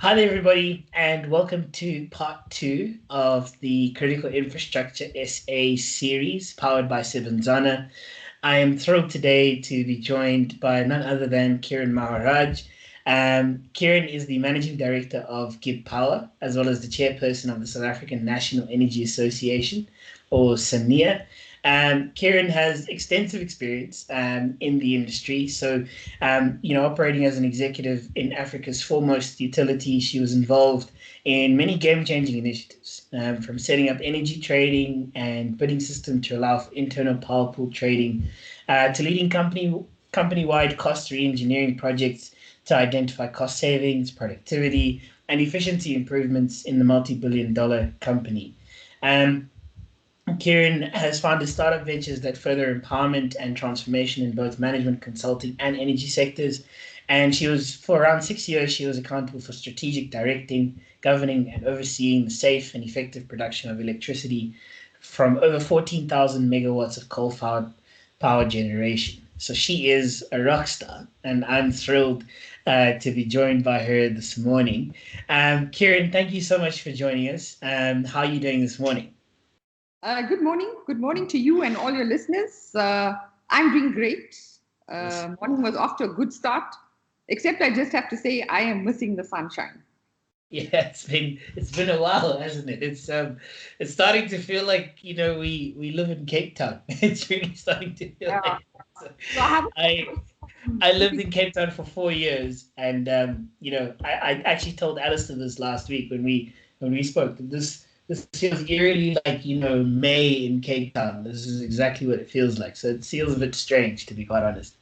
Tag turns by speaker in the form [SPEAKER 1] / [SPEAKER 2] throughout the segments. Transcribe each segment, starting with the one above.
[SPEAKER 1] Hi there, everybody, and welcome to part two of the Critical Infrastructure SA series powered by Sebenzana. I am thrilled today to be joined by none other than Kiren Maharaj. Kiren is the Managing Director of Gibb Power, as well as the Chairperson of the South African National Energy Association, or SANEA. Kiren has extensive experience in the industry. So, operating as an executive in Africa's foremost utility, she was involved in many game-changing initiatives, from setting up energy trading and bidding system to allow for internal power pool trading, to leading company-wide cost re-engineering projects to identify cost savings, productivity, and efficiency improvements in the multi-billion-dollar company. Um, Kiren has founded startup ventures that further empowerment and transformation in both management consulting and energy sectors. And for around 6 years, she was accountable for strategic directing, governing, and overseeing the safe and effective production of electricity from over 14,000 megawatts of coal-fired power generation. So she is a rock star, and I'm thrilled to be joined by her this morning. Kiren, thank you so much for joining us. How are you doing this morning?
[SPEAKER 2] Good morning. Good morning to you and all your listeners. I'm doing great. Morning was off to a good start, except I just have to say I am missing the sunshine.
[SPEAKER 1] Yeah, it's been a while, hasn't it? It's starting to feel like we live in Cape Town. It's really starting to feel
[SPEAKER 2] Yeah.
[SPEAKER 1] like
[SPEAKER 2] So I
[SPEAKER 1] I lived in Cape Town for 4 years, and I actually told Alistair this last week when we spoke that this feels eerily like May in Cape Town. This is exactly what it feels like. So it feels a bit strange, to be quite honest.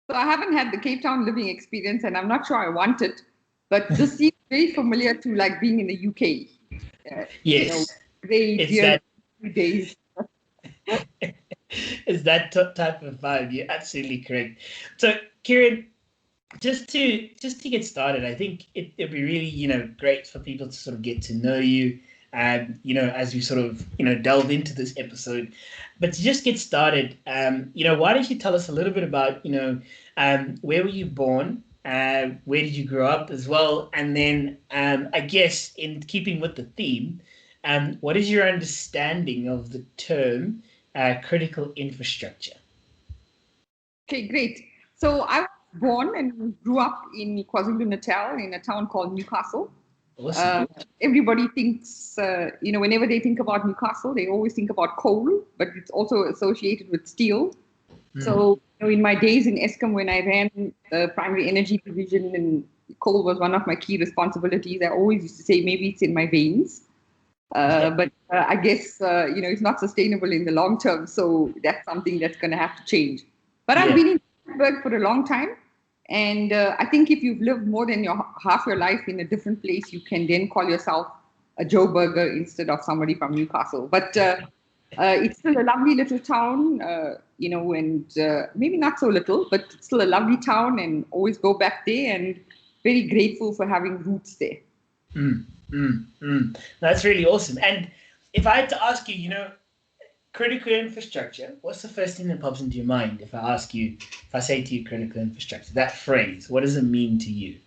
[SPEAKER 2] haven't had the Cape Town living experience, and I'm not sure I want it. But this seems very familiar to like being in the UK.
[SPEAKER 1] Yes,
[SPEAKER 2] Very
[SPEAKER 1] it's
[SPEAKER 2] dear
[SPEAKER 1] that.
[SPEAKER 2] days.
[SPEAKER 1] It's that type of vibe. You're absolutely correct. So, Kiren, just to get started, I think it'd be really great for people to sort of get to know you, as we sort of delve into this episode. But to just get started, why don't you tell us a little bit about where were you born, where did you grow up as well, and then I guess in keeping with the theme, what is your understanding of the term critical infrastructure?
[SPEAKER 2] Okay, great. So I was born and grew up in KwaZulu-Natal in a town called Newcastle.
[SPEAKER 1] Awesome.
[SPEAKER 2] Everybody thinks, whenever they think about Newcastle, they always think about coal, but it's also associated with steel. So, in my days in Eskom, when I ran the primary energy division, and coal was one of my key responsibilities, I always used to say maybe it's in my veins. But I guess, it's not sustainable in the long term. So that's something that's going to have to change. But I've been in Joburg for a long time. And I think if you've lived more than half your life in a different place, you can then call yourself a Joburger instead of somebody from Newcastle. But it's still a lovely little town, and maybe not so little, but it's still a lovely town, and always go back there, and very grateful for having roots there.
[SPEAKER 1] That's really awesome. And if I had to ask you, critical infrastructure, what's the first thing that pops into your mind if I say to you critical infrastructure, that phrase, what does it mean to you?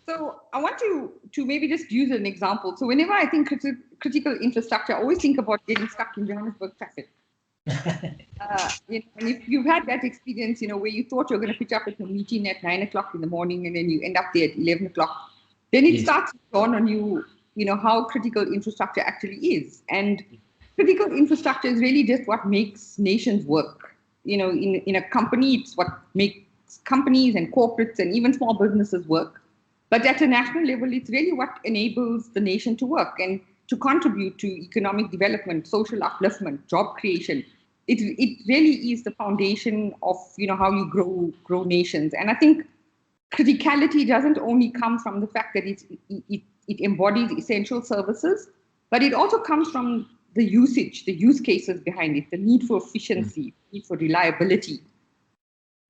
[SPEAKER 2] So I want to maybe just use an example. So whenever I think critical infrastructure, I always think about getting stuck in Johannesburg traffic. And if you've had that experience, where you thought you're going to pitch up at a meeting at 9 o'clock in the morning, and then you end up there at 11 o'clock, then it starts to dawn on you, how critical infrastructure actually is. And critical infrastructure is really just what makes nations work. In a company, it's what makes companies and corporates and even small businesses work. But at a national level, it's really what enables the nation to work and to contribute to economic development, social upliftment, job creation. It really is the foundation of how you grow nations. And I think criticality doesn't only come from the fact that it embodies essential services, but it also comes from the use cases behind it, the need for efficiency, need for reliability.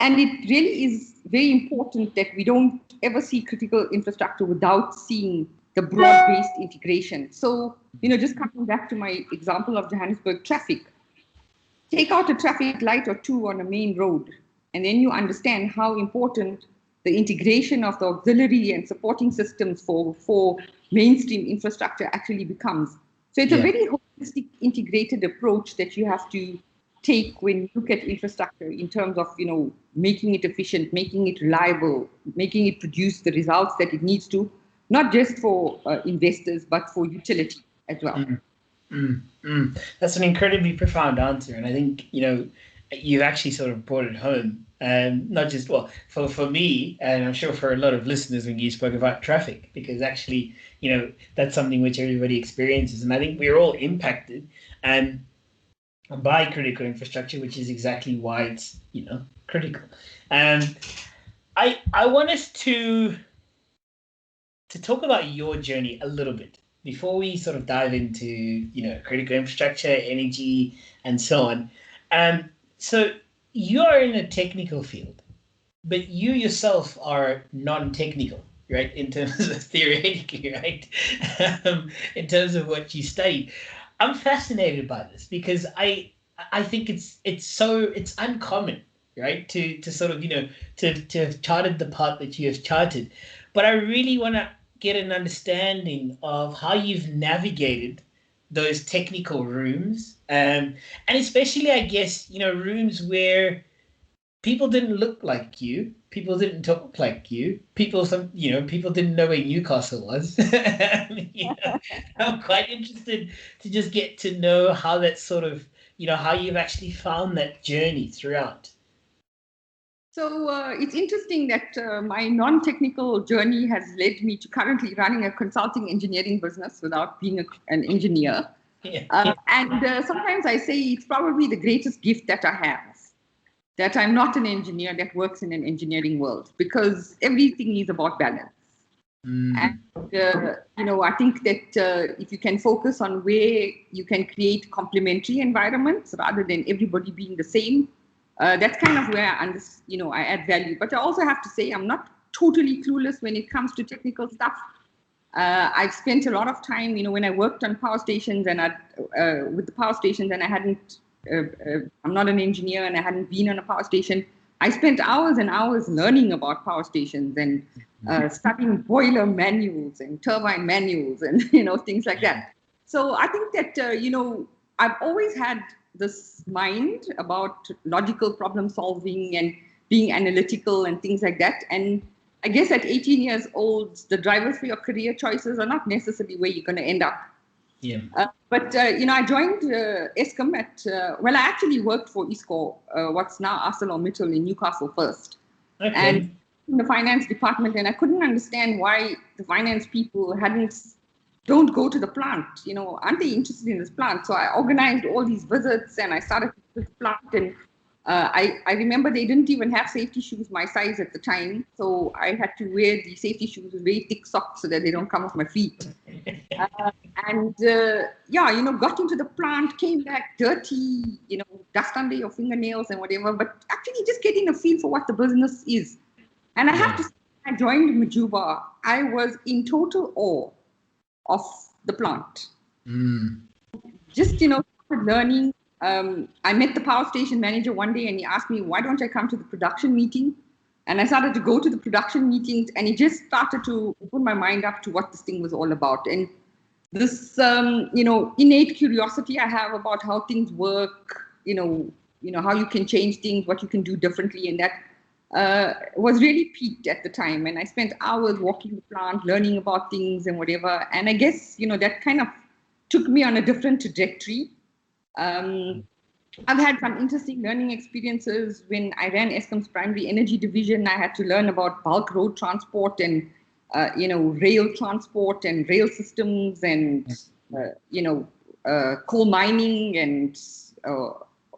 [SPEAKER 2] And it really is very important that we don't ever see critical infrastructure without seeing the broad-based integration. So, just coming back to my example of Johannesburg traffic, take out a traffic light or two on a main road, and then you understand how important the integration of the auxiliary and supporting systems for mainstream infrastructure actually becomes. So it's a very holistic, integrated approach that you have to take when you look at infrastructure in terms of, making it efficient, making it reliable, making it produce the results that it needs to, not just for investors, but for utility as well.
[SPEAKER 1] That's an incredibly profound answer. And I think, you've actually sort of brought it home. Not just, for me, and I'm sure for a lot of listeners when you spoke about traffic, because actually, that's something which everybody experiences. And I think we're all impacted by critical infrastructure, which is exactly why it's, critical. I want us to talk about your journey a little bit before we sort of dive into, critical infrastructure, energy, and so on. So you are in a technical field, but you yourself are non-technical, right? In terms of theoretically, right? In terms of what you studied. I'm fascinated by this because I think it's uncommon, right? To sort of, to have charted the path that you have charted. But I really want to get an understanding of how you've navigated those technical rooms, and especially, I guess, rooms where people didn't look like you, people didn't talk like you, people didn't know where Newcastle was. I'm quite interested to just get to know how that sort of, how you've actually found that journey throughout.
[SPEAKER 2] So it's interesting that my non-technical journey has led me to currently running a consulting engineering business without being an engineer. And sometimes I say it's probably the greatest gift that I have, that I'm not an engineer that works in an engineering world, because everything is about balance. And, I think that if you can focus on where you can create complementary environments rather than everybody being the same, that's kind of where I add value. But I also have to say I'm not totally clueless when it comes to technical stuff. I've spent a lot of time, when I worked on power stations and with the power stations, and I hadn't, I'm not an engineer and I hadn't been on a power station. I spent hours and hours learning about power stations and studying boiler manuals and turbine manuals and, things like that. So I think that, I've always had this mind about logical problem solving and being analytical and things like that. And I guess at 18 years old, the drivers for your career choices are not necessarily where you're going to end up. But I joined Eskom I actually worked for ISCO, what's now ArcelorMittal in Newcastle first. And in the finance department, and I couldn't understand why the finance people don't go to the plant, aren't they interested in this plant? So I organized all these visits and I started with the plant, and I remember they didn't even have safety shoes my size at the time. So I had to wear the safety shoes with very thick socks so that they don't come off my feet. Got into the plant, came back dirty, dust under your fingernails and whatever, but actually just getting a feel for what the business is. And I have to say, I joined Majuba, I was in total awe of the plant. Just, started learning. I met the power station manager one day and he asked me, why don't I come to the production meeting? And I started to go to the production meetings, and it just started to open my mind up to what this thing was all about. And this, innate curiosity I have about how things work, how you can change things, what you can do differently, and that was really peaked at the time. And I spent hours walking the plant, learning about things and whatever. And I guess, that kind of took me on a different trajectory. I've had some interesting learning experiences. When I ran Eskom's primary energy division, I had to learn about bulk road transport and, rail transport and rail systems and, coal mining and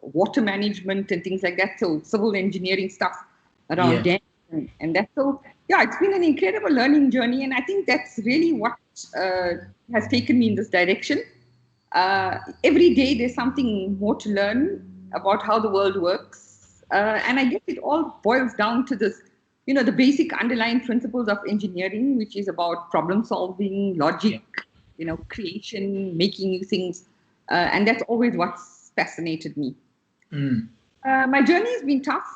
[SPEAKER 2] water management and things like that. So civil engineering stuff around dams and that. So, it's been an incredible learning journey. And I think that's really what has taken me in this direction. Every day there's something more to learn about how the world works. And I guess it all boils down to this, the basic underlying principles of engineering, which is about problem solving, logic, creation, making new things. And that's always what's fascinated me. My journey has been tough.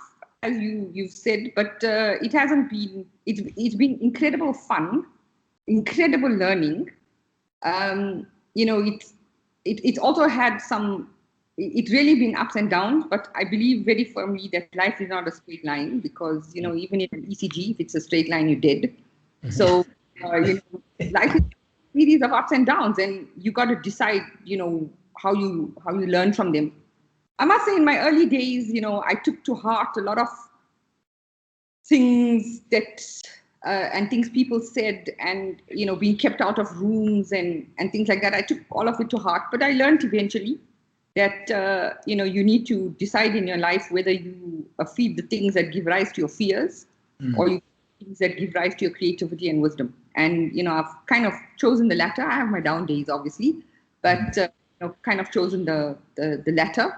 [SPEAKER 2] as you've said, but it hasn't been. It's been incredible fun, incredible learning. It's also had some. It's really been ups and downs, but I believe very firmly that life is not a straight line because even in an ECG, if it's a straight line, you're dead. So life is a series of ups and downs, and you got to decide how you learn from them. I must say, in my early days, I took to heart a lot of things that and things people said, and being kept out of rooms and things like that. I took all of it to heart, but I learned eventually that you need to decide in your life whether you feed the things that give rise to your fears, or you things that give rise to your creativity and wisdom. And I've kind of chosen the latter. I have my down days, obviously, but kind of chosen the latter.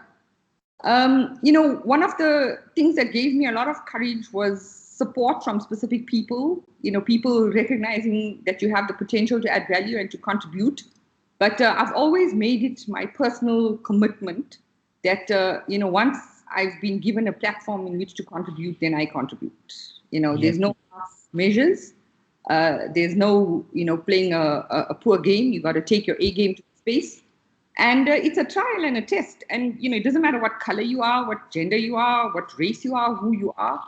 [SPEAKER 2] One of the things that gave me a lot of courage was support from specific people, people recognizing that you have the potential to add value and to contribute. But I've always made it my personal commitment that, once I've been given a platform in which to contribute, then I contribute. There's no half measures. There's no, playing a poor game. You got to take your A game to space. And it's a trial and a test. And, it doesn't matter what color you are, what gender you are, what race you are, who you are.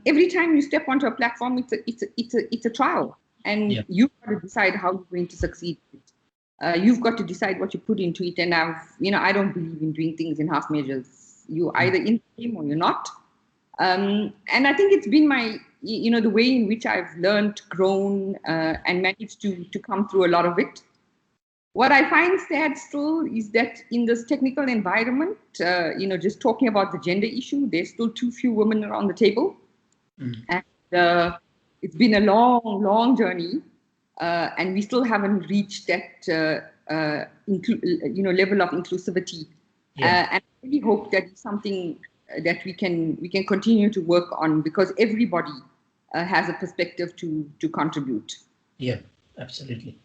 [SPEAKER 2] Every time you step onto a platform, it's a trial. And you've got to decide how you're going to succeed. You've got to decide what you put into it. And I don't believe in doing things in half measures. You're either in the game or you're not. And I think it's been my, the way in which I've learned, grown, and managed to come through a lot of it. What I find sad still is that in this technical environment, just talking about the gender issue, there's still too few women around the table. And it's been a long, long journey. And we still haven't reached that, level of inclusivity. And I really hope that it's something that we can continue to work on, because everybody has a perspective to contribute.
[SPEAKER 1] Yeah. Absolutely.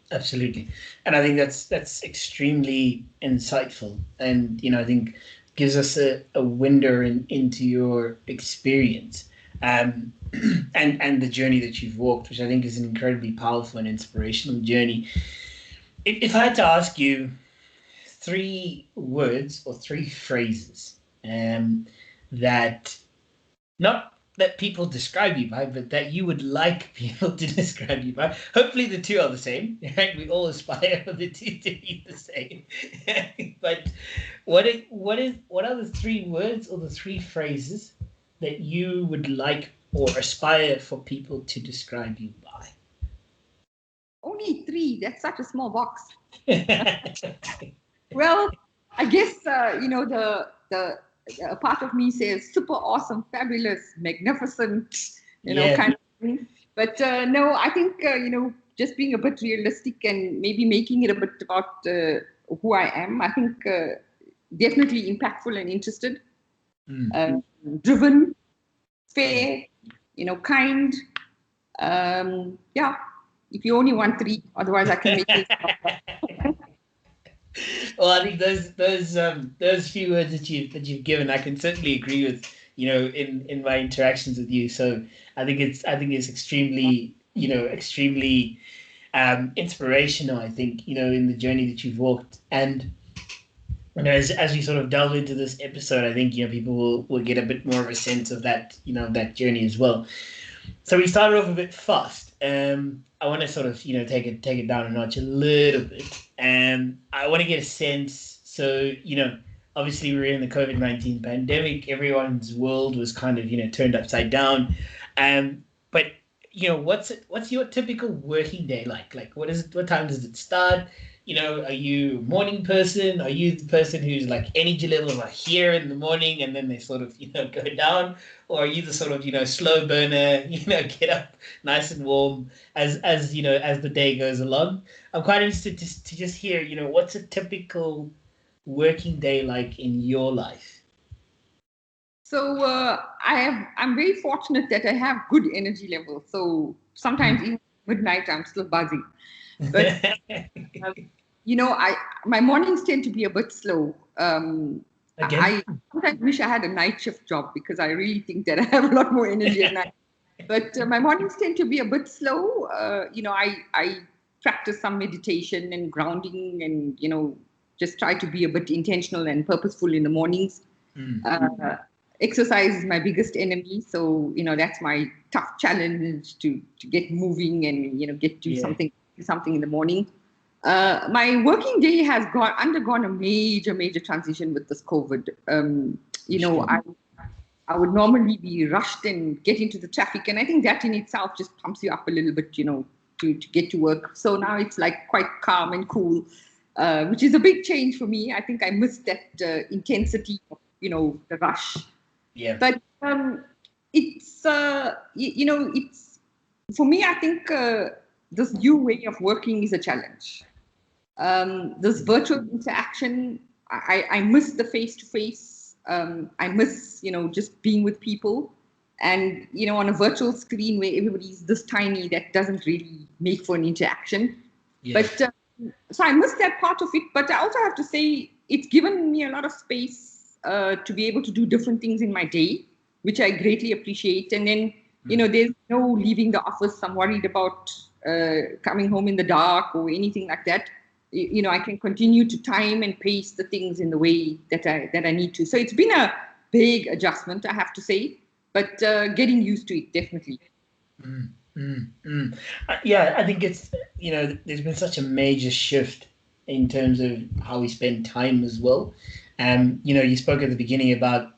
[SPEAKER 1] And I think that's extremely insightful, and I think gives us a window into your experience and the journey that you've walked, which I think is an incredibly powerful and inspirational journey. If I had to ask you 3 words or 3 phrases that not that people describe you by, but that you would like people to describe you by. Hopefully the 2 are the same, right? We all aspire for the 2 to be the same. But what are the 3 words or the 3 phrases that you would like or aspire for people to describe you by?
[SPEAKER 2] Only 3. That's such a small box. Well, I guess the a part of me says super awesome, fabulous, magnificent, kind of thing. But no, I think, just being a bit realistic and maybe making it a bit about who I am. I think definitely impactful and interested, driven, fair, kind. If you only want 3, otherwise I can make it.
[SPEAKER 1] Well, I think those few words that you've given, I can certainly agree with. In my interactions with you. So I think it's extremely extremely inspirational. I think in the journey that you've walked, and as we sort of delve into this episode, I think people will get a bit more of a sense of that that journey as well. So we started off a bit fast. I want to sort of take it down a notch a little bit. I want to get a sense. So obviously we're in the COVID-19 pandemic. Everyone's world was kind of turned upside down. But what's your typical working day like? Like what time does it start? Are you a morning person? Are you the person who's like energy levels are here in the morning and then they sort of go down? Or are you the sort of slow burner, get up nice and warm as the day goes along? I'm quite interested to just hear what's a typical working day like in your life?
[SPEAKER 2] So I'm very fortunate that I have good energy levels. So sometimes even midnight I'm still buzzing. But my mornings tend to be a bit slow.
[SPEAKER 1] Again?
[SPEAKER 2] I sometimes wish I had a night shift job because I really think that I have a lot more energy at night. But my mornings tend to be a bit slow. I practice some meditation and grounding, and just try to be a bit intentional and purposeful in the mornings.
[SPEAKER 1] Mm.
[SPEAKER 2] Exercise is my biggest enemy, so that's my tough challenge to get moving and get to
[SPEAKER 1] Yeah.
[SPEAKER 2] something in the morning. My working day has undergone a major transition with this COVID.
[SPEAKER 1] Sure.
[SPEAKER 2] I would normally be rushed and get into the traffic, and I think that in itself just pumps you up a little bit, to get to work. So now it's like quite calm and cool, which is a big change for me. I think I missed that intensity of the rush.
[SPEAKER 1] Yeah.
[SPEAKER 2] But it's it's for me. I think this new way of working is a challenge. This virtual interaction, I miss the face to face. I miss just being with people, and on a virtual screen where everybody's this tiny, that doesn't really make for an interaction.
[SPEAKER 1] Yeah.
[SPEAKER 2] But so I miss that part of it. But I also have to say it's given me a lot of space to be able to do different things in my day, which I greatly appreciate. And then there's no leaving the office. I'm worried about coming home in the dark or anything like that. I can continue to time and pace the things in the way that I need to. So it's been a big adjustment, I have to say, but getting used to it, definitely.
[SPEAKER 1] Mm, yeah, I think it's, there's been such a major shift in terms of how we spend time as well. You spoke at the beginning about,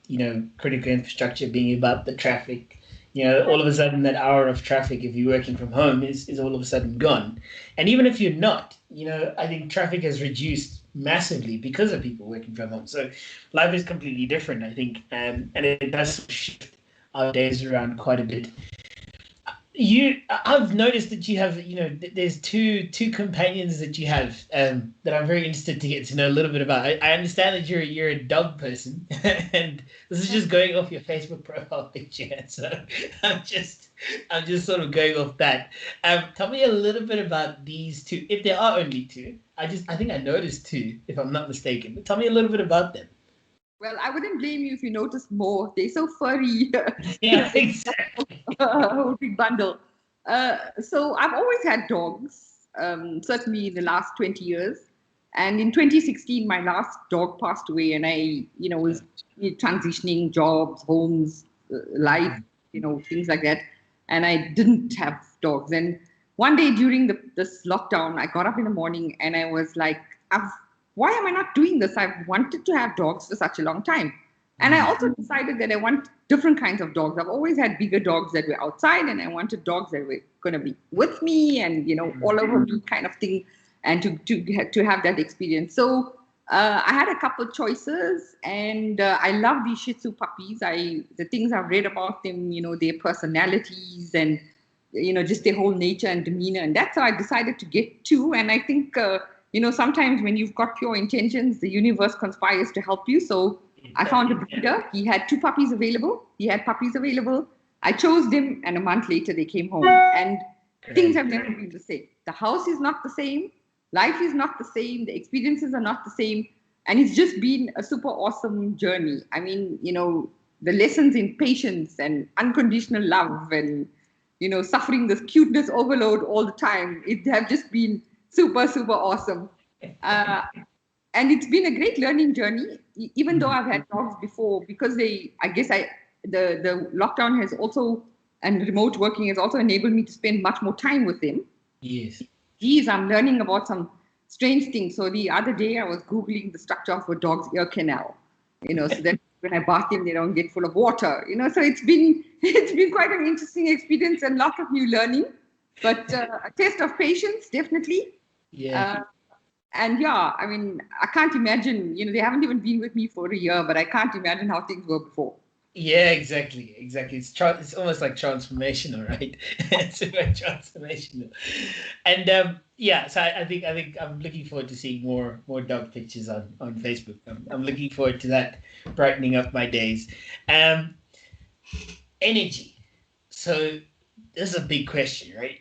[SPEAKER 1] critical infrastructure being about the traffic. All of a sudden that hour of traffic, if you're working from home, is all of a sudden gone. And even if you're not, I think traffic has reduced massively because of people working from home. So life is completely different, I think. And it does shift our days around quite a bit. I've noticed that you have, there's two companions that you have, that I'm very interested to get to know a little bit about. I understand that you're a dog person, and this is just going off your Facebook profile picture. So I'm just sort of going off that. Tell me a little bit about these two, if there are only two. I think I noticed two, if I'm not mistaken. But tell me a little bit about them.
[SPEAKER 2] Well, I wouldn't blame you if you noticed more. They're so furry.
[SPEAKER 1] Yeah, exactly.
[SPEAKER 2] A whole big bundle. So I've always had dogs, certainly in the last 20 years. And in 2016, my last dog passed away, and I, was transitioning jobs, homes, life, things like that. And I didn't have dogs. And one day during this lockdown, I got up in the morning and I was like, why am I not doing this? I've wanted to have dogs for such a long time. And I also decided that I want different kinds of dogs. I've always had bigger dogs that were outside, and I wanted dogs that were going to be with me and all over me, kind of thing, and to have that experience. So I had a couple choices, and I love these Shih Tzu puppies. The things I've read about them, their personalities and just their whole nature and demeanor, and that's how I decided to get two. And I think sometimes when you've got pure intentions, the universe conspires to help you. So I found a breeder. He had two puppies available. I chose them, and a month later they came home. And things have never been the same. The house is not the same. Life is not the same. The experiences are not the same. And it's just been a super awesome journey. I mean, the lessons in patience and unconditional love and, suffering this cuteness overload all the time, it have just been super, super awesome. And it's been a great learning journey, even though I've had dogs before, because the lockdown has also, and remote working has also enabled me to spend much more time with them.
[SPEAKER 1] Yes.
[SPEAKER 2] Geez, I'm learning about some strange things. So the other day I was Googling the structure of a dog's ear canal, so that when I bath them, they don't get full of water, so it's been quite an interesting experience and lot of new learning, but a test of patience, definitely.
[SPEAKER 1] Yeah.
[SPEAKER 2] And yeah, I mean, I can't imagine, they haven't even been with me for a year, but I can't imagine how things were before.
[SPEAKER 1] Yeah, exactly. It's almost like transformational, right? It's very transformational. And yeah, so I think I'm looking forward to seeing more dog pictures on Facebook. I'm looking forward to that brightening up my days. Um, Energy. So this is a big question, right?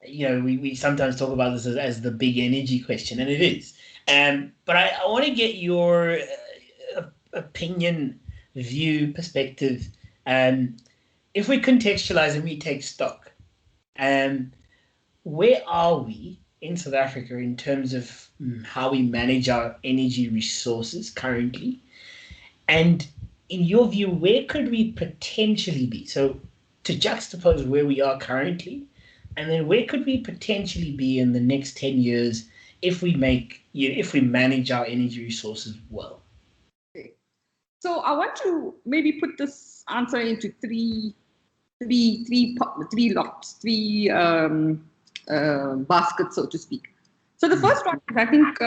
[SPEAKER 1] We sometimes talk about this as the big energy question, and it is. But I want to get your opinion, view, perspective. Um, if we contextualize and we take stock, um, where are we in South Africa in terms of how we manage our energy resources currently? And in your view, where could we potentially be? So to juxtapose where we are currently, and then where could we potentially be in the next 10 years if we if we manage our energy resources well?
[SPEAKER 2] Okay. So I want to maybe put this answer into three lots, baskets, so to speak. So the first one is, I think,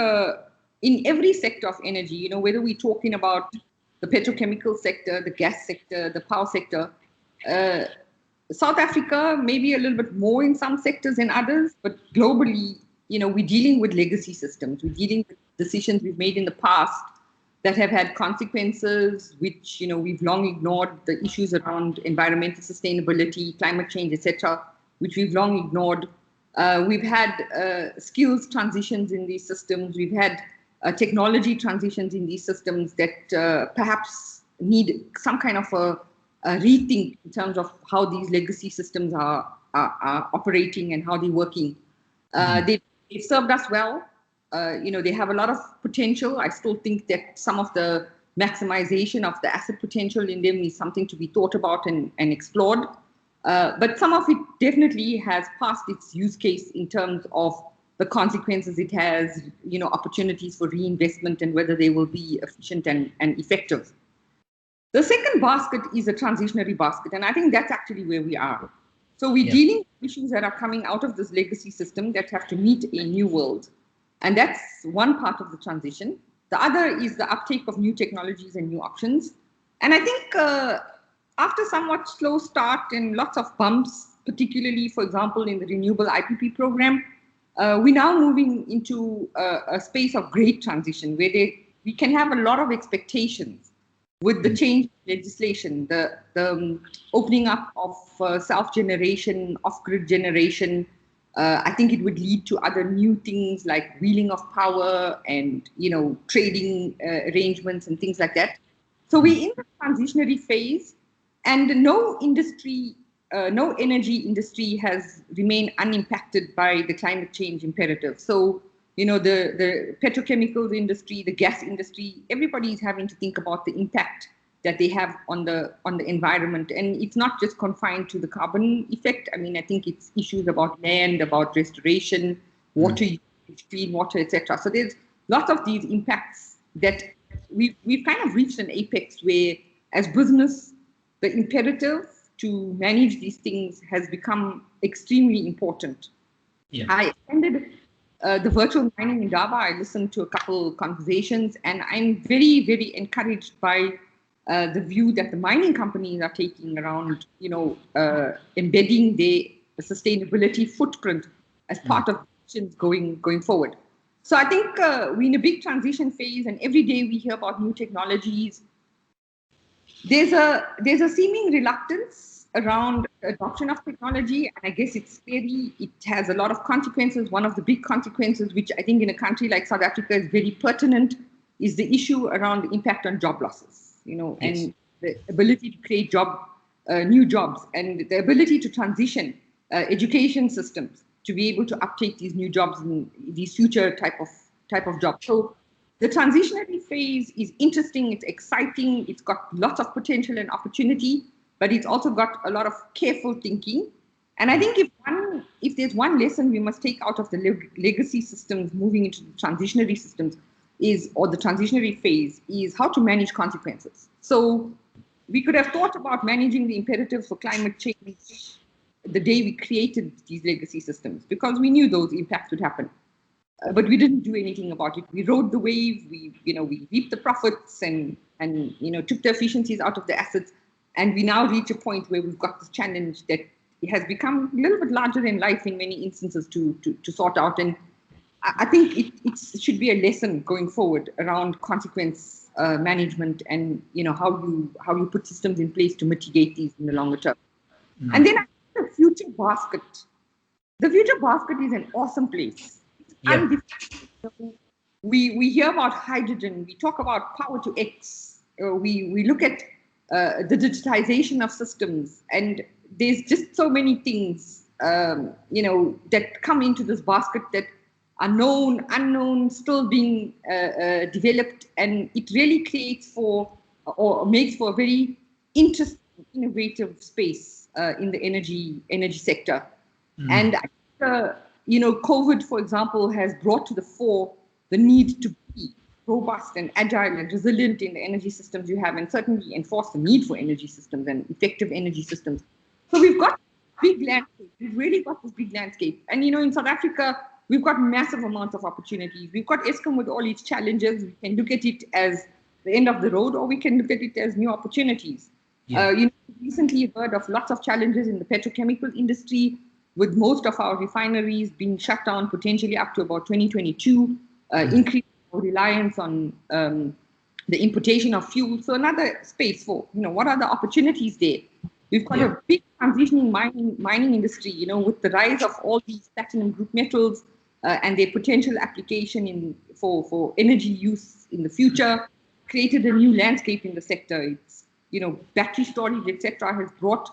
[SPEAKER 2] in every sector of energy, whether we're talking about the petrochemical sector, the gas sector, the power sector, uh, South Africa, maybe a little bit more in some sectors than others, but globally, we're dealing with legacy systems. We're dealing with decisions we've made in the past that have had consequences, which, we've long ignored, the issues around environmental sustainability, climate change, etc., which we've long ignored. We've had skills transitions in these systems. We've had technology transitions in these systems that perhaps need some kind of a rethink in terms of how these legacy systems are operating and how they're working. They've served us well. They have a lot of potential. I still think that some of the maximization of the asset potential in them is something to be thought about and explored. But some of it definitely has passed its use case in terms of the consequences it has, opportunities for reinvestment and whether they will be efficient and effective. The second basket is a transitionary basket, and I think that's actually where we are. So we're dealing with issues that are coming out of this legacy system that have to meet a new world. And that's one part of the transition. The other is the uptake of new technologies and new options. And I think after somewhat slow start and lots of bumps, particularly, for example, in the renewable IPP program, we're now moving into a space of great transition where we can have a lot of expectations with the change in legislation, the opening up of self-generation, off-grid generation. I think it would lead to other new things like wheeling of power and, trading arrangements and things like that. So we're in the transitionary phase, and no energy industry has remained unimpacted by the climate change imperative. So, the petrochemicals industry, the gas industry, everybody is having to think about the impact that they have on the environment. And it's not just confined to the carbon effect. I mean, I think it's issues about land, about restoration, water usage, clean water, etc. So there's lots of these impacts that we've kind of reached an apex where, as business, the imperative to manage these things has become extremely important.
[SPEAKER 1] Yeah.
[SPEAKER 2] I attended the virtual mining in Daba. I listened to a couple conversations, and I'm very, very encouraged by the view that the mining companies are taking around, embedding their sustainability footprint as part of actions going forward. So I think we're in a big transition phase, and every day we hear about new technologies. There's a seeming reluctance around adoption of technology, and I guess it's scary. It has a lot of consequences. One of the big consequences, which I think in a country like South Africa is very pertinent, is the issue around the impact on job losses. And the ability to create new jobs, and the ability to transition education systems to be able to uptake these new jobs and these future type of jobs. So the transitionary phase is interesting, it's exciting, it's got lots of potential and opportunity, but it's also got a lot of careful thinking. And I think if there's one lesson we must take out of the legacy systems moving into the transitionary systems or the transitionary phase, is how to manage consequences. So we could have thought about managing the imperatives for climate change the day we created these legacy systems, because we knew those impacts would happen. But we didn't do anything about it. We rode the wave. We reaped the profits and took the efficiencies out of the assets. And we now reach a point where we've got this challenge that it has become a little bit larger than life in many instances to sort out. And I think it should be a lesson going forward around consequence management and how you put systems in place to mitigate these in the longer term. And then the future basket. The future basket is an awesome place. It's undefined. we hear about hydrogen, we talk about power to X, we look at the digitization of systems, and there's just so many things, that come into this basket that are known, unknown, still being developed, and it really creates for or makes for a very interesting, innovative space in the energy sector. And COVID, for example, has brought to the fore the need to be robust and agile and resilient in the energy systems you have, and certainly enforce the need for energy systems and effective energy systems. So we've got big landscape. We've really got this big landscape. And in South Africa, we've got massive amounts of opportunities. We've got Eskom with all its challenges. We can look at it as the end of the road, or we can look at it as new opportunities. Recently heard of lots of challenges in the petrochemical industry, with most of our refineries being shut down potentially up to about 2022, increased reliance on the importation of fuel. So another space for, what are the opportunities there? We've got a big transitioning mining industry, with the rise of all these platinum group metals and their potential application for energy use in the future, created a new landscape in the sector. It's, battery storage, etc., has brought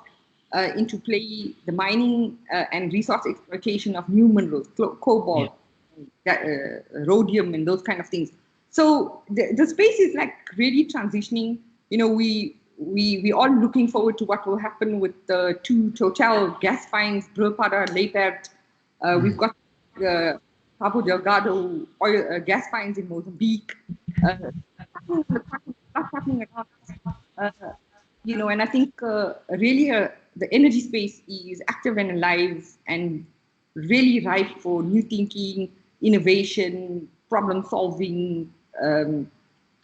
[SPEAKER 2] into play the mining and resource exploitation of new minerals, cobalt, rhodium, and those kind of things. So the space is like really transitioning. We all looking forward to what will happen with the two Total gas finds, Brulpadda, Leipert. We've got Cabo Delgado oil gas finds in Mozambique. What's happening around us? And I think really the energy space is active and alive and really ripe for new thinking, innovation, problem solving, and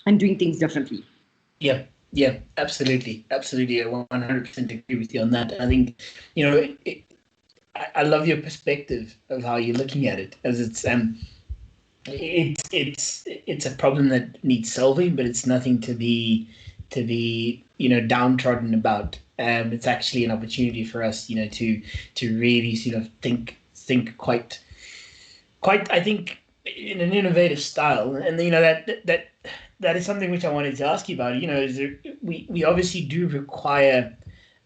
[SPEAKER 2] doing things differently.
[SPEAKER 1] Yeah, absolutely. I 100% agree with you on that. I think, I love your perspective of how you're looking at it, as it's a problem that needs solving, but it's nothing to be downtrodden about. It's actually an opportunity for us, to really sort of think quite, I think, in an innovative style. And that is something which I wanted to ask you about. We obviously do require,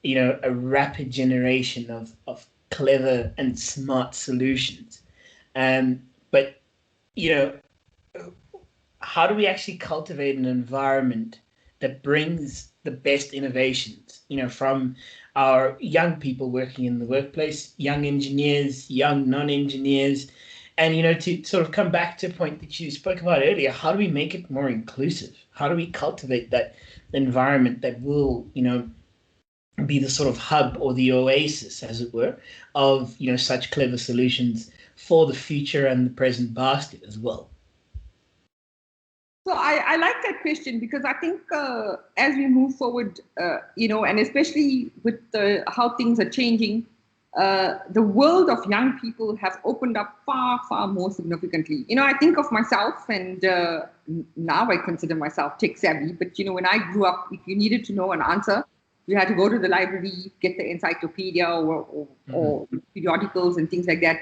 [SPEAKER 1] a rapid generation of clever and smart solutions. But how do we actually cultivate an environment that brings the best innovations, from our young people working in the workplace, young engineers, young non-engineers, and, to sort of come back to a point that you spoke about earlier, how do we make it more inclusive? How do we cultivate that environment that will, be the sort of hub or the oasis, as it were, of, such clever solutions for the future and the present basket as well?
[SPEAKER 2] So I like that question, because I think as we move forward, and especially with how things are changing, the world of young people have opened up far, far more significantly. I think of myself, and now I consider myself tech savvy, but when I grew up, if you needed to know an answer, you had to go to the library, get the encyclopedia or periodicals and things like that,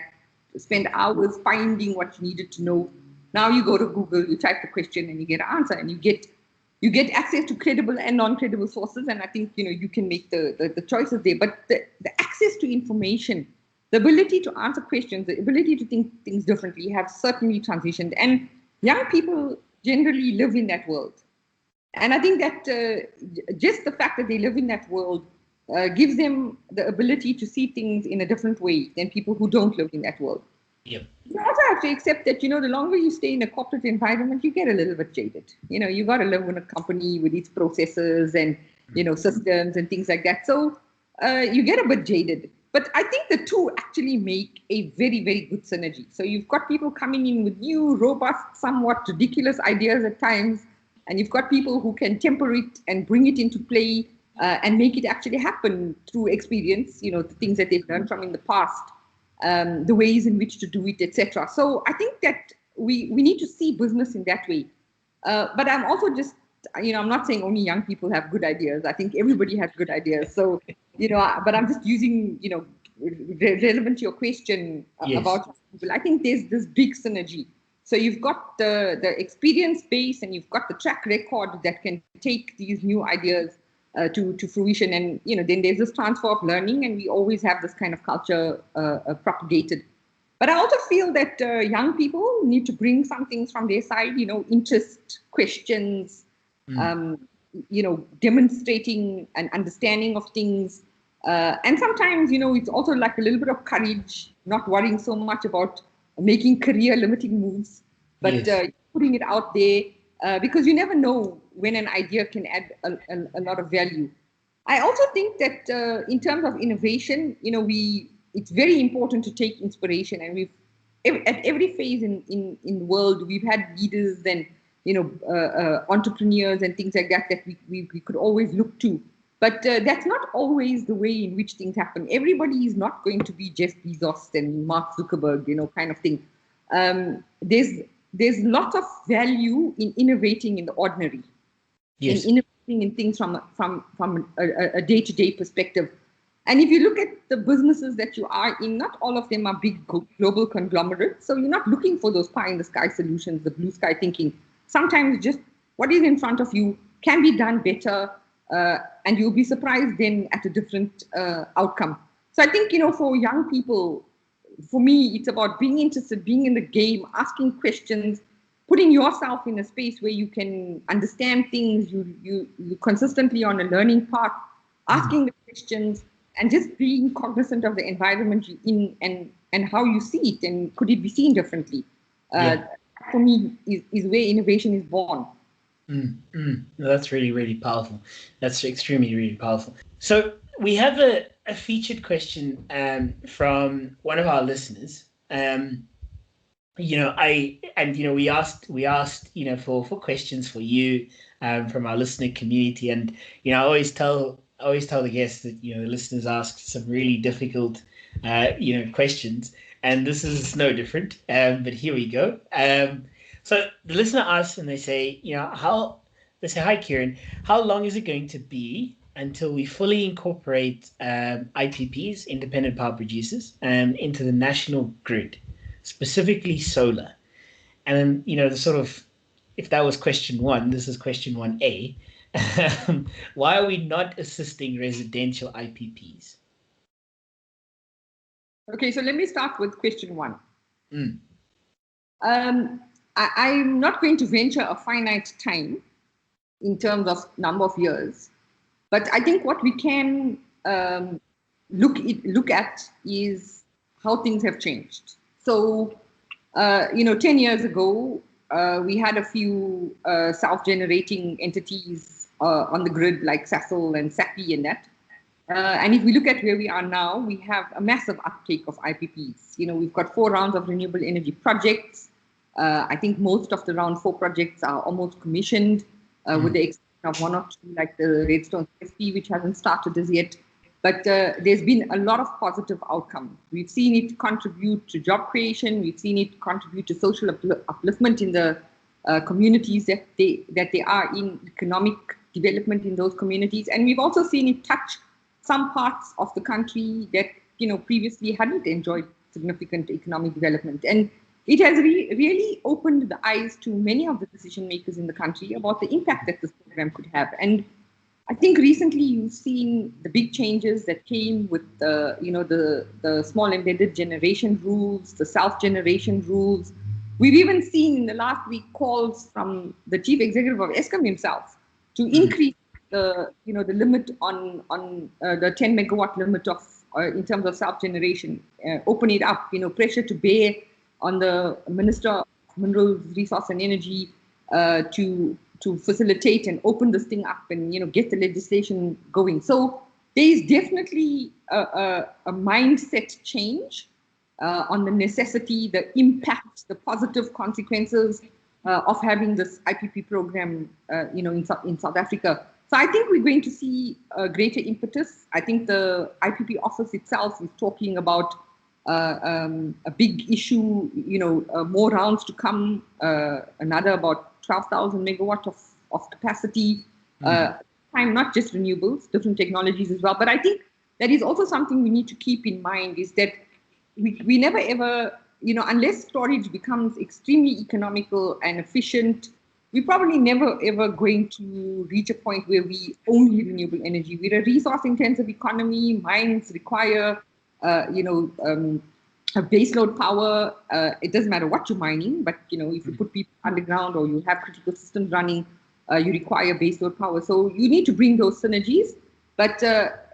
[SPEAKER 2] spend hours finding what you needed to know. Now you go to Google, you type the question, and you get an answer, and you get access to credible and non-credible sources. And I think you can make the choices there. But the access to information, the ability to answer questions, the ability to think things differently have certainly transitioned. And young people generally live in that world. And I think that just the fact that they live in that world gives them the ability to see things in a different way than people who don't live in that world.
[SPEAKER 1] Yep.
[SPEAKER 2] You also have to accept that, the longer you stay in a corporate environment, you get a little bit jaded. You got to live in a company with its processes and, systems and things like that. So you get a bit jaded. But I think the two actually make a very, very good synergy. So you've got people coming in with new, robust, somewhat ridiculous ideas at times. And you've got people who can temper it and bring it into play and make it actually happen through experience, the things that they've learned from in the past. The ways in which to do it, etc. So I think that we need to see business in that way. But I'm also just, I'm not saying only young people have good ideas. I think everybody has good ideas. So, but I'm just using, relevant to your question
[SPEAKER 1] Yes.
[SPEAKER 2] about people. I think there's this big synergy. So you've got the experience base and you've got the track record that can take these new ideas to fruition. And, then there's this transfer of learning, and we always have this kind of culture propagated. But I also feel that young people need to bring some things from their side, interest, questions, demonstrating an understanding of things. And sometimes, it's also like a little bit of courage, not worrying so much about making career limiting moves, but putting it out there because you never know when an idea can add a lot of value. I also think that in terms of innovation, it's very important to take inspiration, and at every phase in the world, we've had leaders and entrepreneurs and things like that we could always look to. But that's not always the way in which things happen. Everybody is not going to be Jeff Bezos and Mark Zuckerberg, kind of thing. There's lots of value in innovating in the ordinary, in innovating in things from a day-to-day perspective. And if you look at the businesses that you are in, not all of them are big global conglomerates. So you're not looking for those pie-in-the-sky solutions, the blue sky thinking. Sometimes just what is in front of you can be done better, and you'll be surprised then at a different outcome. So I think, for young people, for me, it's about being interested, being in the game, asking questions, putting yourself in a space where you can understand things, you consistently on a learning path, asking the questions, and just being cognizant of the environment you're in and how you see it, and could it be seen differently? For me, is where innovation is born.
[SPEAKER 1] No, that's really, really powerful. That's extremely, really powerful. So we have a featured question from one of our listeners. We asked for questions for you from our listener community, and I always tell the guests that the listeners ask some really difficult questions, and this is no different. But here we go. So the listener asks, and they say, hi, Kiren, how long is it going to be until we fully incorporate IPPs, independent power producers, into the national grid, specifically solar? And then, the sort of, if that was question one, this is question 1A. Why are we not assisting residential IPPs?
[SPEAKER 2] Okay, so let me start with question one. I'm not going to venture a finite time in terms of number of years, but I think what we can look at is how things have changed. So, 10 years ago, we had a few self-generating entities on the grid like Sasol and SAPI and that. And if we look at where we are now, we have a massive uptake of IPPs. We've got 4 rounds of renewable energy projects. I think most of the round 4 projects are almost commissioned, with the exception of 1 or 2, like the Redstone CSP, which hasn't started as yet. But there's been a lot of positive outcome. We've seen it contribute to job creation. We've seen it contribute to social upliftment in the communities that they are in, economic development in those communities. And we've also seen it touch some parts of the country that previously hadn't enjoyed significant economic development. And it has really opened the eyes to many of the decision makers in the country about the impact that this program could have. And I think recently you've seen the big changes that came with the small embedded generation rules, the self-generation rules. We've even seen in the last week calls from the chief executive of Eskom himself to increase the limit on the 10 megawatt limit of in terms of self-generation, open it up, pressure to bear on the Minister of Minerals, Resource and Energy to facilitate and open this thing up and get the legislation going. So there is definitely a mindset change on the necessity, the impact, the positive consequences of having this IPP program, in South Africa. So I think we're going to see a greater impetus. I think the IPP office itself is talking about a big issue, more rounds to come, another about 12,000 megawatt of capacity, time, not just renewables, different technologies as well. But I think that is also something we need to keep in mind, is that we never ever, unless storage becomes extremely economical and efficient, we're probably never ever going to reach a point where we only renewable energy. We're a resource-intensive economy. Mines require, a baseload power. It doesn't matter what you're mining, but if you put people underground or you have critical systems running, you require baseload power. So you need to bring those synergies, but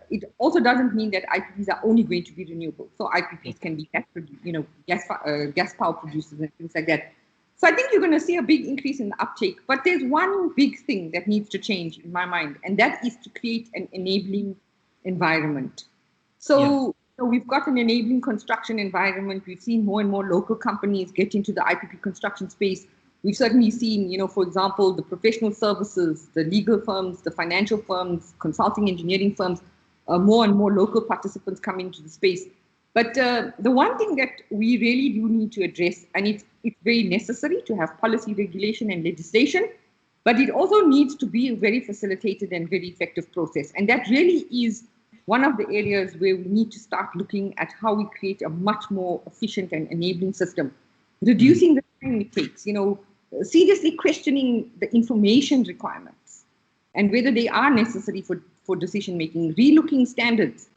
[SPEAKER 2] it also doesn't mean that IPPs are only going to be renewable. So IPPs can be gas power producers and things like that. So I think you're going to see a big increase in the uptake. But there's one big thing that needs to change in my mind, and that is to create an enabling environment. So we've got an enabling construction environment. We've seen more and more local companies get into the IPP construction space. We've certainly seen, for example, the professional services, the legal firms, the financial firms, consulting engineering firms, more and more local participants come into the space. But the one thing that we really do need to address, and it's very necessary to have policy regulation and legislation, but it also needs to be a very facilitated and very effective process. And that really is one of the areas where we need to start looking at how we create a much more efficient and enabling system, reducing the time it takes, seriously questioning the information requirements and whether they are necessary for decision making, relooking standards.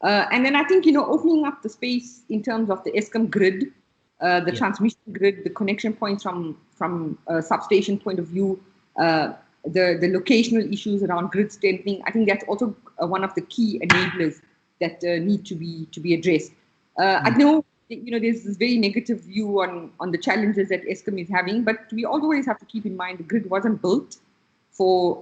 [SPEAKER 2] And then I think, opening up the space in terms of the Eskom grid, the transmission grid, the connection points from a substation point of view, the locational issues around grid strengthening. I think that's also one of the key enablers that need to be addressed. I know, there's this very negative view on the challenges that Eskom is having, but we always have to keep in mind the grid wasn't built for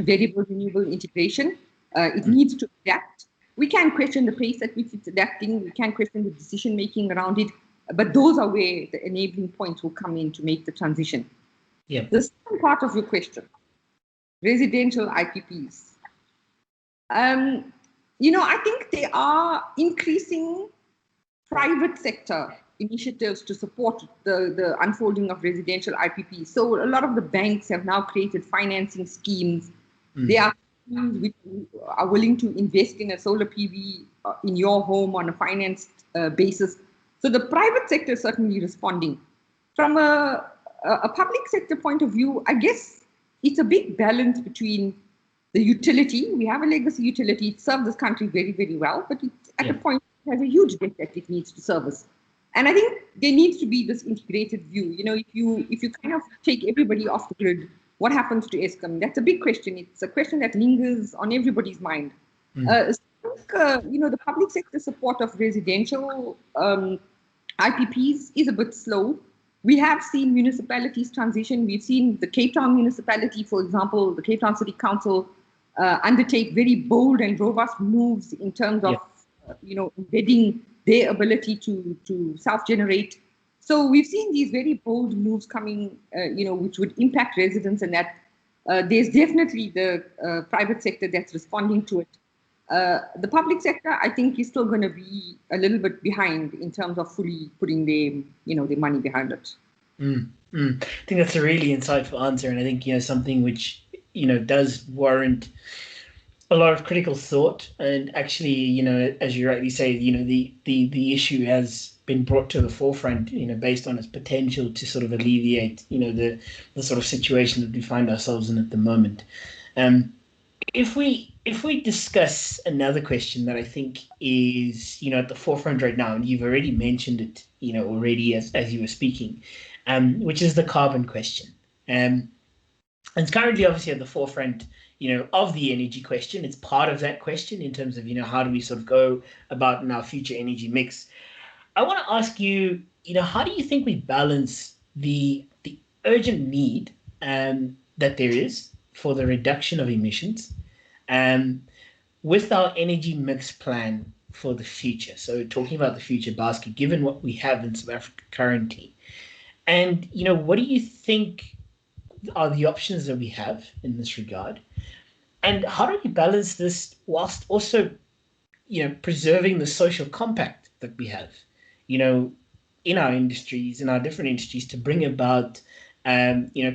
[SPEAKER 2] variable renewable integration. It needs to adapt. We can question the pace at which it's adapting. We can question the decision making around it, but those are where the enabling points will come in to make the transition.
[SPEAKER 1] Yeah.
[SPEAKER 2] The second part of your question, residential IPPs. I think there are increasing private sector initiatives to support the unfolding of residential IPPs. So a lot of the banks have now created financing schemes. There are companies which are willing to invest in a solar PV in your home on a financed basis. So the private sector is certainly responding. From a public sector point of view, I guess it's a big balance between the utility. We have a legacy utility. It serves this country very, very well, but it's at a point it has a huge debt that it needs to service. And I think there needs to be this integrated view. If you kind of take everybody off the grid, what happens to Eskom? That's a big question. It's a question that lingers on everybody's mind. I think, the public sector support of residential IPPs is a bit slow. We have seen municipalities transition. We've seen the Cape Town municipality, for example, the Cape Town City Council undertake very bold and robust moves in terms of, embedding their ability to self-generate. So we've seen these very bold moves coming, which would impact residents, and that there's definitely the private sector that's responding to it. The public sector, I think, is still going to be a little bit behind in terms of fully putting their money behind it.
[SPEAKER 1] I think that's a really insightful answer, and I think something which does warrant a lot of critical thought. And actually, as you rightly say, the issue has been brought to the forefront, based on its potential to sort of alleviate, the sort of situation that we find ourselves in at the moment. If we discuss another question that I think is, at the forefront right now, and you've already mentioned it, already as you were speaking, which is the carbon question. And it's currently obviously at the forefront, of the energy question. It's part of that question in terms of, how do we sort of go about in our future energy mix. I want to ask you, how do you think we balance the urgent need that there is for the reduction of emissions with our energy mix plan for the future? So talking about the future basket, given what we have in South Africa currently. And, what do you think are the options that we have in this regard? And how do we balance this whilst also, preserving the social compact that we have, in our industries, in our different industries, to bring about,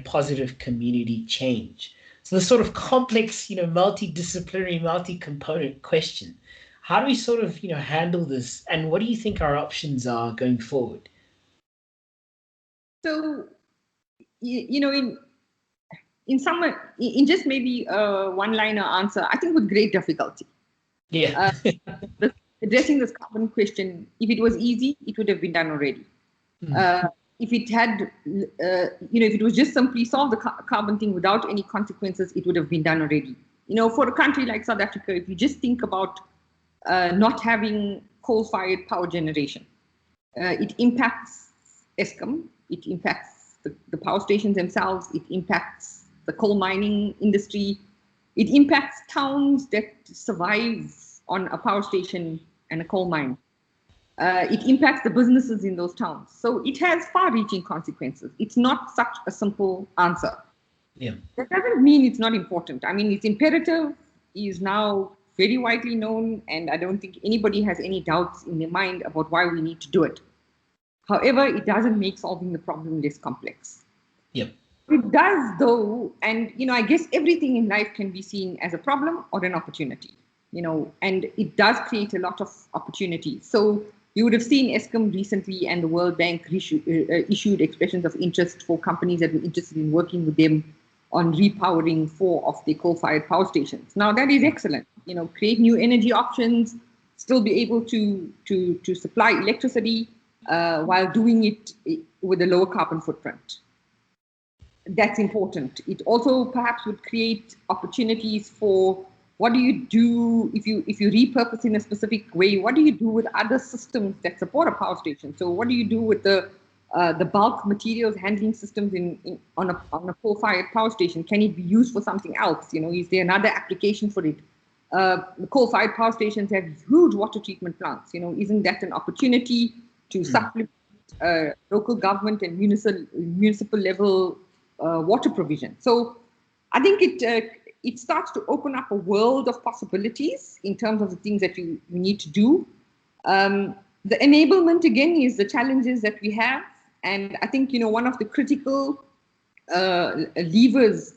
[SPEAKER 1] positive community change? So the sort of complex, multidisciplinary, multi-component question: how do we sort of, handle this? And what do you think our options are going forward?
[SPEAKER 2] So, in some, in just maybe a one-liner answer, I think with great difficulty.
[SPEAKER 1] Yeah.
[SPEAKER 2] Uh, Addressing this carbon question, if it was easy, it would have been done already. Uh, if it had, if it was just simply solve the carbon thing without any consequences, it would have been done already. For a country like South Africa, if you just think about not having coal-fired power generation, it impacts Eskom, it impacts the power stations themselves, it impacts the coal mining industry, it impacts towns that survive on a power station and a coal mine. It impacts the businesses in those towns. So it has far-reaching consequences. It's not such a simple answer.
[SPEAKER 1] Yeah.
[SPEAKER 2] That doesn't mean it's not important. I mean, it's imperative, is now very widely known, and I don't think anybody has any doubts in their mind about why we need to do it. However, it doesn't make solving the problem less complex.
[SPEAKER 1] Yep.
[SPEAKER 2] It does, though, and I guess everything in life can be seen as a problem or an opportunity. And it does create a lot of opportunities. So you would have seen Eskom recently, and the World Bank issued expressions of interest for companies that were interested in working with them on repowering 4 of the coal-fired power stations. Now that is excellent. Create new energy options, still be able to supply electricity while doing it with a lower carbon footprint. That's important. It also perhaps would create opportunities for what do you do if you repurpose in a specific way? What do you do with other systems that support a power station? So what do you do with the bulk materials handling systems on a coal-fired power station? Can it be used for something else? Is there another application for it? Coal-fired power stations have huge water treatment plants. Isn't that an opportunity to supplement local government and municipal level water provision? So I think it starts to open up a world of possibilities in terms of the things that we need to do. The enablement, again, is the challenges that we have. And I think, one of the critical levers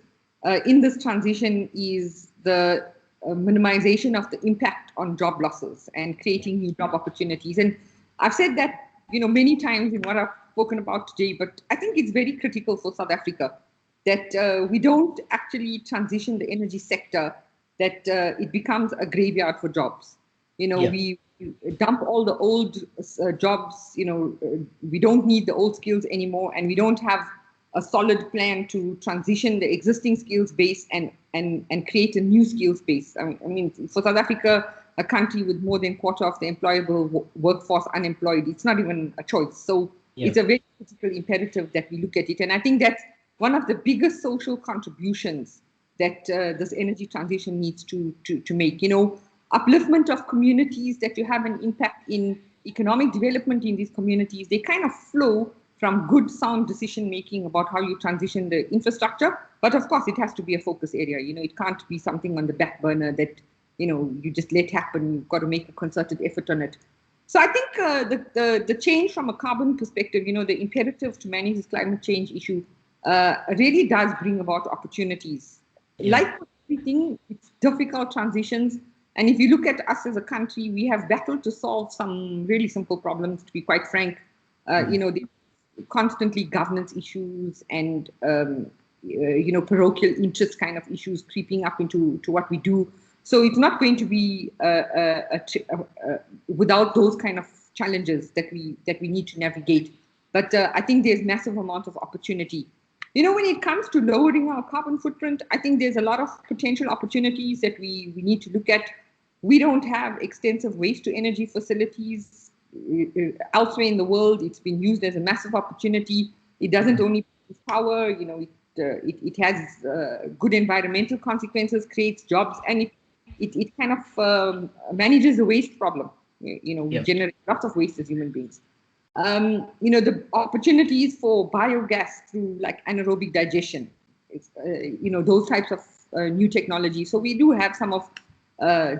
[SPEAKER 2] in this transition is the minimization of the impact on job losses and creating new job opportunities. And I've said that, many times in what I've spoken about today, but I think it's very critical for South Africa that we don't actually transition the energy sector, that it becomes a graveyard for jobs. We dump all the old jobs, we don't need the old skills anymore, and we don't have a solid plan to transition the existing skills base and create a new skills base. I mean, for South Africa, a country with more than a quarter of the employable workforce unemployed, it's not even a choice. So it's a very critical imperative that we look at it. And I think that's one of the biggest social contributions that this energy transition needs to make. Upliftment of communities, that you have an impact in economic development in these communities, they kind of flow from good, sound decision making about how you transition the infrastructure. But of course, it has to be a focus area. It can't be something on the back burner that you just let happen. You've got to make a concerted effort on it. So I think the change from a carbon perspective, the imperative to manage this climate change issue really does bring about opportunities. Like everything, it's difficult transitions. And if you look at us as a country, we have battled to solve some really simple problems, to be quite frank. The constantly governance issues and, parochial interest kind of issues creeping up into what we do. So it's not going to be without those kind of challenges that we need to navigate. But I think there's massive amount of opportunity. When it comes to lowering our carbon footprint, I think there's a lot of potential opportunities that we need to look at. We don't have extensive waste to energy facilities elsewhere in the world. It's been used as a massive opportunity. It doesn't only produce power, it has good environmental consequences, creates jobs, and it kind of manages the waste problem. We generate lots of waste as human beings. The opportunities for biogas through like anaerobic digestion, those types of new technology. So we do have some of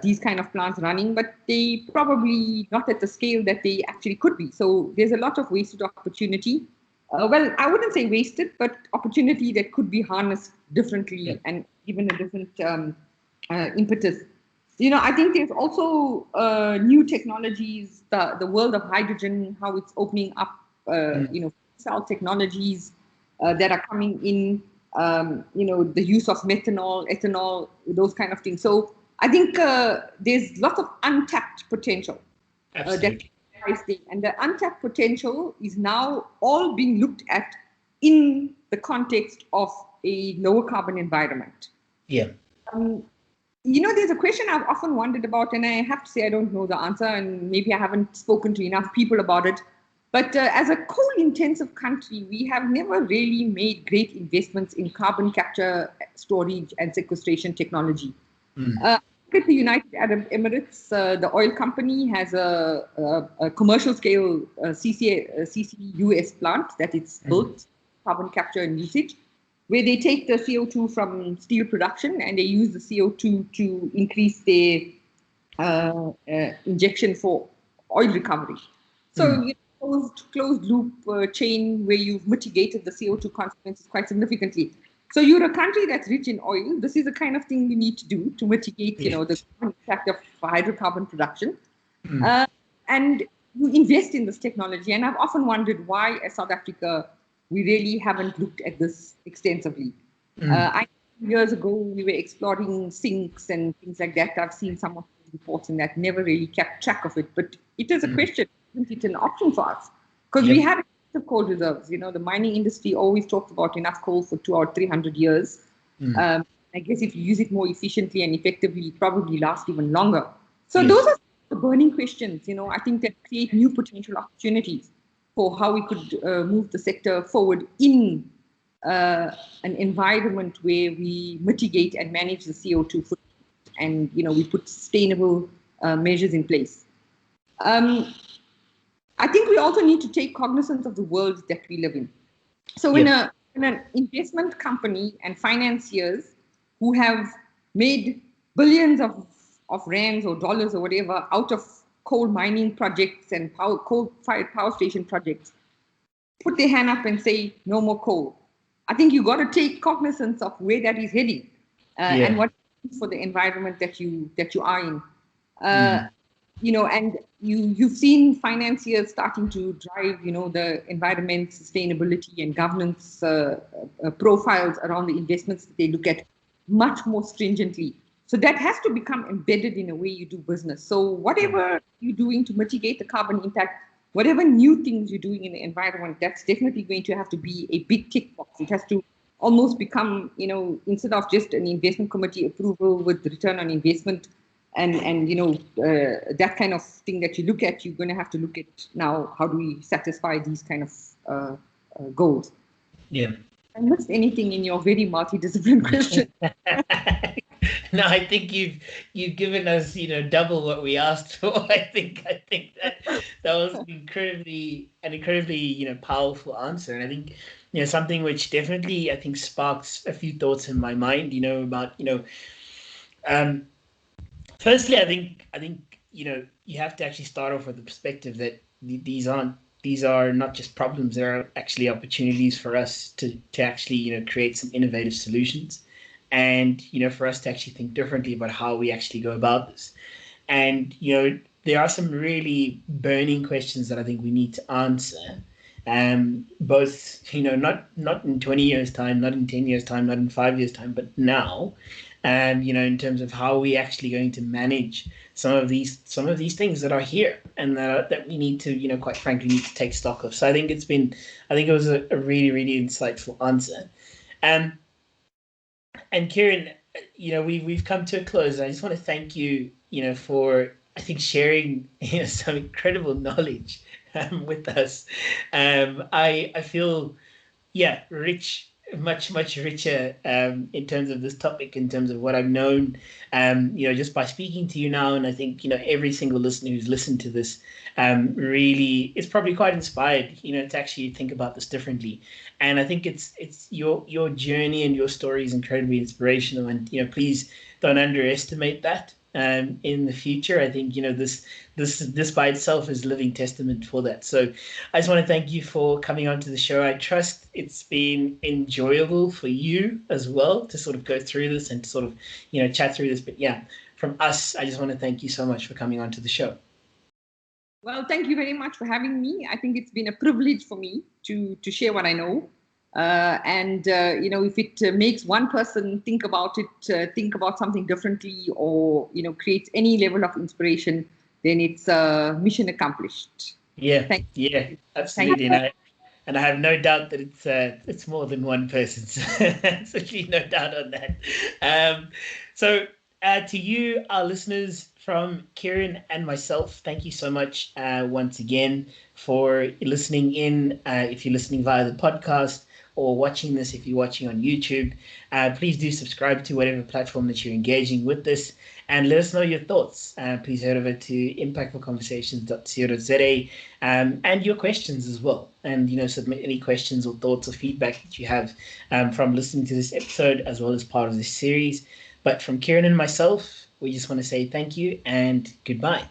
[SPEAKER 2] these kind of plants running, but they probably not at the scale that they actually could be. So there's a lot of wasted opportunity. Well, I wouldn't say wasted, but opportunity that could be harnessed differently and given a different impetus. I think there's also new technologies, the world of hydrogen, how it's opening up, cell technologies that are coming in, the use of methanol, ethanol, those kind of things. So I think there's lots of untapped potential.
[SPEAKER 1] Absolutely.
[SPEAKER 2] And the untapped potential is now all being looked at in the context of a lower carbon environment.
[SPEAKER 1] Yeah.
[SPEAKER 2] There's a question I've often wondered about, and I have to say I don't know the answer, and maybe I haven't spoken to enough people about it. But as a coal-intensive country, we have never really made great investments in carbon capture, storage, and sequestration technology. At the United Arab Emirates, the oil company has a commercial-scale CCUS plant that it's built, carbon capture and usage, where they take the CO2 from steel production and they use the CO2 to increase their injection for oil recovery. So closed loop chain where you've mitigated the CO2 consequences quite significantly. So you're a country that's rich in oil. This is the kind of thing you need to do to mitigate, the impact of hydrocarbon production. And you invest in this technology. And I've often wondered why, as South Africa, we really haven't looked at this extensively. Years ago, we were exploring sinks and things like that. I've seen some of the reports and that never really kept track of it. But it is a question, isn't it an option for us? Because we have coal reserves. The mining industry always talked about enough coal for 200 or 300 years. I guess if you use it more efficiently and effectively, it probably lasts even longer. So those are the burning questions, I think that create new potential opportunities for how we could move the sector forward in an environment where we mitigate and manage the CO2 footprint and, we put sustainable measures in place. I think we also need to take cognizance of the world that we live in. So in an investment company and financiers who have made billions of rands or dollars or whatever out of coal mining projects and coal-fired power station projects, put their hand up and say, no more coal. I think you've got to take cognizance of where that is heading and what it means for the environment that you are in. And you've seen financiers starting to drive, the environment, sustainability, and governance profiles around the investments that they look at much more stringently. So that has to become embedded in the way you do business. So whatever you're doing to mitigate the carbon impact, whatever new things you're doing in the environment, that's definitely going to have to be a big tick box. It has to almost become, instead of just an investment committee approval with return on investment, and that kind of thing that you look at, you're going to have to look at now, how do we satisfy these kind of goals?
[SPEAKER 1] Yeah.
[SPEAKER 2] I missed anything in your very multidisciplinary question?
[SPEAKER 1] No, I think you've given us double what we asked for. I think that was an incredibly powerful answer, and I think something which definitely I think sparks a few thoughts in my mind. About firstly, I think you have to actually start off with the perspective that these are not just problems; they are actually opportunities for us to actually create some innovative solutions, and for us to actually think differently about how we actually go about this. And there are some really burning questions that I think we need to answer. Both not in 20 years time, not in 10 years time, not in 5 years time, but now. In terms of how we actually going to manage some of these things that are here and that we need to, quite frankly, need to take stock of. So I think it was a really, really insightful answer. And Kiren, we've come to a close. I just want to thank you, for I think sharing some incredible knowledge with us. I feel, rich. Much richer in terms of this topic, in terms of what I've known, just by speaking to you now. And I think every single listener who's listened to this really is probably quite inspired, to actually think about this differently. And I think it's your journey and your story is incredibly inspirational. And please don't underestimate that. In the future, I think this by itself is living testament for that. So I just want to thank you for coming onto the show. I trust it's been enjoyable for you as well to sort of go through this and to sort of chat through this. But from us, I just want to thank you so much for coming onto the show.
[SPEAKER 2] Well, thank you very much for having me. I think it's been a privilege for me to share what I know. If it makes one person think about it, think about something differently, or creates any level of inspiration, then it's mission accomplished.
[SPEAKER 1] Yeah, absolutely. And I have no doubt that it's more than one person. So absolutely no doubt on that. So to you, our listeners, from Kiren and myself, thank you so much once again for listening in. If you're listening via the podcast or watching this, if you're watching on YouTube, please do subscribe to whatever platform that you're engaging with this, and let us know your thoughts. Please head over to impactfulconversations.co.za and your questions as well. And submit any questions or thoughts or feedback that you have from listening to this episode as well as part of this series. But from Kiren and myself, we just want to say thank you and goodbye.